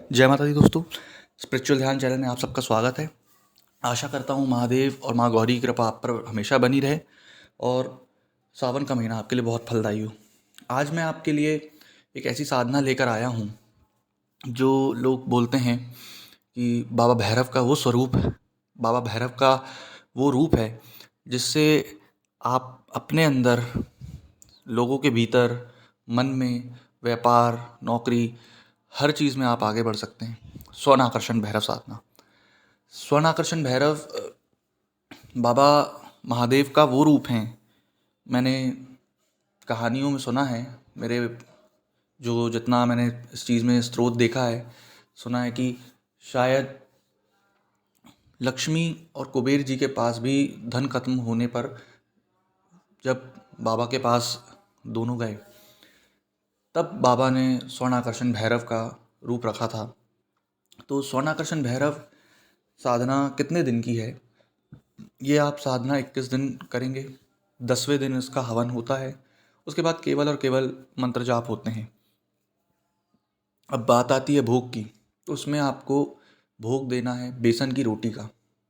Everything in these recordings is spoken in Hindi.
जय माता दी दोस्तों। स्पिरिचुअल ध्यान चैनल में आप सबका स्वागत है। आशा करता हूँ महादेव और माँ गौरी की कृपा आप पर हमेशा बनी रहे और सावन का महीना आपके लिए बहुत फलदायी हो। आज मैं आपके लिए एक ऐसी साधना लेकर आया हूँ जो लोग बोलते हैं कि बाबा भैरव का वो स्वरूप है, बाबा भैरव का वो रूप है जिससे आप अपने अंदर, लोगों के भीतर, मन में, व्यापार, नौकरी, हर चीज़ में आप आगे बढ़ सकते हैं। स्वर्ण आकर्षण भैरव साधना। स्वर्ण आकर्षण भैरव बाबा महादेव का वो रूप हैं। मैंने कहानियों में सुना है, मेरे जो जितना मैंने इस चीज़ में स्रोत देखा है, सुना है कि शायद लक्ष्मी और कुबेर जी के पास भी धन खत्म होने पर जब बाबा के पास दोनों गए, तब बाबा ने स्वर्णाकर्षण भैरव का रूप रखा था। तो स्वर्णाकर्षण भैरव साधना कितने दिन की है? ये आप साधना 21 दिन करेंगे। 10वें दिन इसका हवन होता है। उसके बाद केवल और केवल मंत्र जाप होते हैं। अब बात आती है भोग की, तो उसमें आपको भोग देना है बेसन की रोटी का।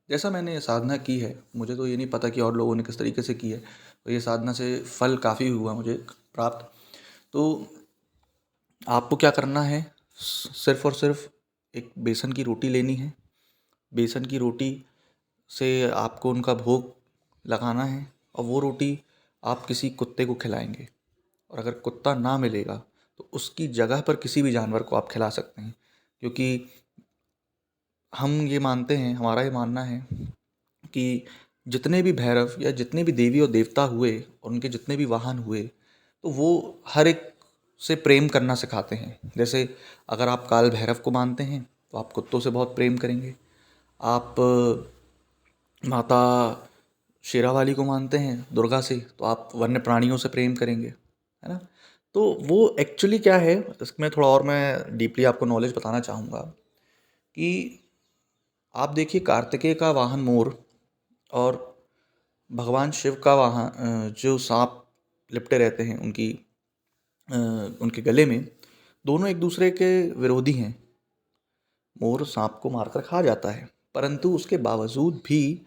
जैसा मैंने ये साधना की है, मुझे तो ये नहीं पता कि और लोगों ने किस तरीके से की है, तो ये साधना से फल काफ़ी हुआ मुझे प्राप्त। तो आपको क्या करना है, सिर्फ और सिर्फ एक बेसन की रोटी लेनी है। बेसन की रोटी से आपको उनका भोग लगाना है और वो रोटी आप किसी कुत्ते को खिलाएंगे। और अगर कुत्ता ना मिलेगा तो उसकी जगह पर किसी भी जानवर को आप खिला सकते हैं, क्योंकि हम ये मानते हैं, हमारा ये मानना है कि जितने भी भैरव या जितने भी देवी और देवता हुए और उनके जितने भी वाहन हुए, तो वो हर एक से प्रेम करना सिखाते हैं। जैसे अगर आप काल भैरव को मानते हैं तो आप कुत्तों से बहुत प्रेम करेंगे। आप माता शेरावाली को मानते हैं, दुर्गा से, तो आप वन्य प्राणियों से प्रेम करेंगे, है ना। तो वो एक्चुअली क्या है, इसमें थोड़ा और मैं डीपली आपको नॉलेज बताना चाहूँगा कि आप देखिए, कार्तिकेय का वाहन मोर और भगवान शिव का वाहन जो सांप लिपटे रहते हैं उनके गले में, दोनों एक दूसरे के विरोधी हैं। मोर सांप को मारकर खा जाता है, परंतु उसके बावजूद भी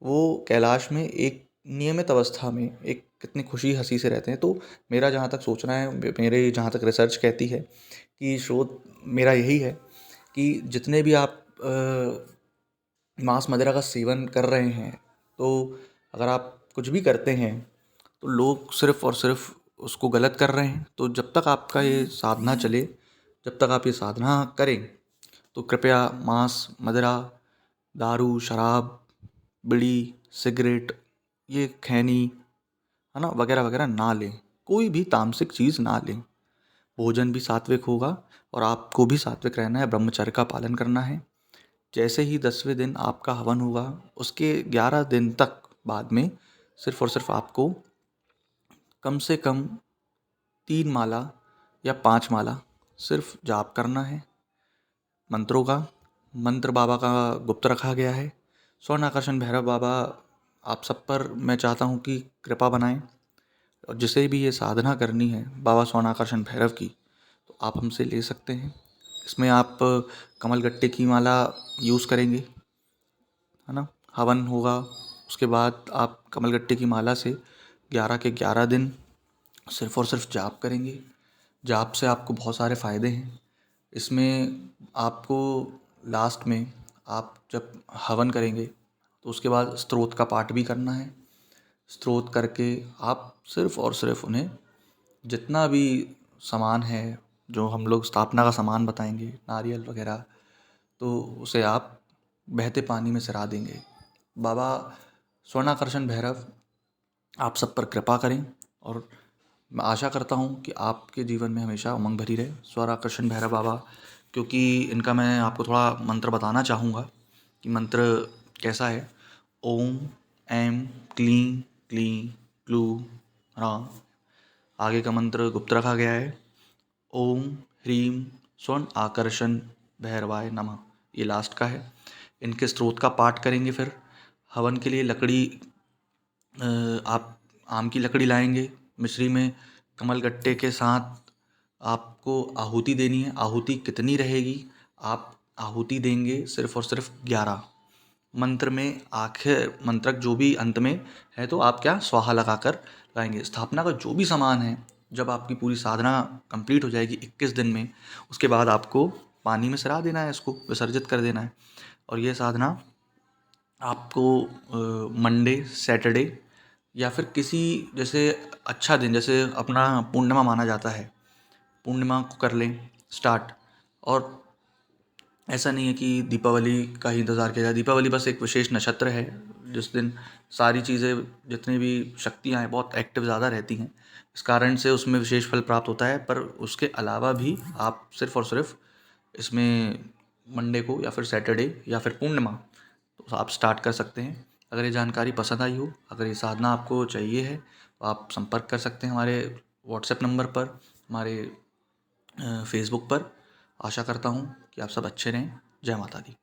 वो कैलाश में एक नियमित अवस्था में एक कितनी खुशी हंसी से रहते हैं। तो मेरा जहाँ तक सोचना है, मेरे जहाँ तक रिसर्च कहती है कि शोध मेरा यही है कि जितने भी आप मांस मदिरा का सेवन कर रहे हैं, तो अगर आप कुछ भी करते हैं तो लोग सिर्फ और सिर्फ उसको गलत कर रहे हैं। तो जब तक आपका ये साधना चले, जब तक आप ये साधना करें, तो कृपया मांस मदिरा, दारू, शराब, बीड़ी, सिगरेट, ये खैनी, है ना, वगैरह वगैरह ना लें। कोई भी तामसिक चीज़ ना लें। भोजन भी सात्विक होगा और आपको भी सात्विक रहना है, ब्रह्मचर्य का पालन करना है। जैसे ही 10वें दिन आपका हवन होगा, उसके 11 दिन तक बाद में सिर्फ और सिर्फ आपको कम से कम 3 माला या 5 माला सिर्फ जाप करना है मंत्रों का। मंत्र बाबा का गुप्त रखा गया है। स्वर्ण आकर्षण भैरव बाबा आप सब पर मैं चाहता हूँ कि कृपा बनाएं, और जिसे भी ये साधना करनी है बाबा स्वर्ण आकर्षण भैरव की, तो आप हमसे ले सकते हैं। इसमें आप कमलगट्टे की माला यूज़ करेंगे, है ना। हवन होगा, उसके बाद आप कमलगट्टे की माला से 11 के 11 दिन सिर्फ और सिर्फ जाप करेंगे। जाप से आपको बहुत सारे फ़ायदे हैं। इसमें आपको लास्ट में, आप जब हवन करेंगे तो उसके बाद स्तोत्र का पाठ भी करना है। स्तोत्र करके आप सिर्फ और सिर्फ उन्हें जितना भी सामान है, जो हम लोग स्थापना का सामान बताएंगे, नारियल वगैरह, तो उसे आप बहते पानी में सिरा देंगे। बाबा स्वर्णाकर्षण भैरव आप सब पर कृपा करें, और मैं आशा करता हूँ कि आपके जीवन में हमेशा उमंग भरी रहे। स्वर्णाकर्षण भैरव बाबा, क्योंकि इनका मैं आपको थोड़ा मंत्र बताना चाहूँगा कि मंत्र कैसा है। ओम ऐं क्लीं क्लीं क्लू ह्रां। आगे का मंत्र गुप्त रखा गया है। ओम ह्रीं स्वर्ण आकर्षण भैरवाय नमः, ये लास्ट का है। इनके स्त्रोत का पाठ करेंगे। फिर हवन के लिए लकड़ी, आप आम की लकड़ी लाएंगे। मिश्री में कमलगट्टे के साथ आपको आहुति देनी है। आहुति कितनी रहेगी आप आहुति देंगे सिर्फ और सिर्फ 11। मंत्र में आखिर मंत्रक जो भी अंत में है तो आप क्या स्वाहा लगाकर लाएंगे। स्थापना का जो भी सामान है, जब आपकी पूरी साधना कंप्लीट हो जाएगी 21 दिन में, उसके बाद आपको पानी में सरा देना है, इसको विसर्जित कर देना है। और ये साधना आपको मंडे, सैटरडे या फिर किसी जैसे अच्छा दिन, जैसे अपना पूर्णिमा माना जाता है, पूर्णिमा को कर लें स्टार्ट। और ऐसा नहीं है कि दीपावली का ही इंतज़ार किया जाए। दीपावली बस एक विशेष नक्षत्र है जिस दिन सारी चीज़ें, जितनी भी शक्तियाँ हैं, बहुत एक्टिव ज़्यादा रहती हैं, इस कारण से उसमें विशेष फल प्राप्त होता है। पर उसके अलावा भी आप सिर्फ और सिर्फ इसमें मंडे को या फिर सैटरडे या फिर पूर्णिमा तो आप स्टार्ट कर सकते हैं। अगर ये जानकारी पसंद आई हो, अगर ये साधना आपको चाहिए है, तो आप संपर्क कर सकते हैं हमारे व्हाट्सएप नंबर पर, हमारे फेसबुक पर। आशा करता हूँ कि आप सब अच्छे रहें। जय माता दी।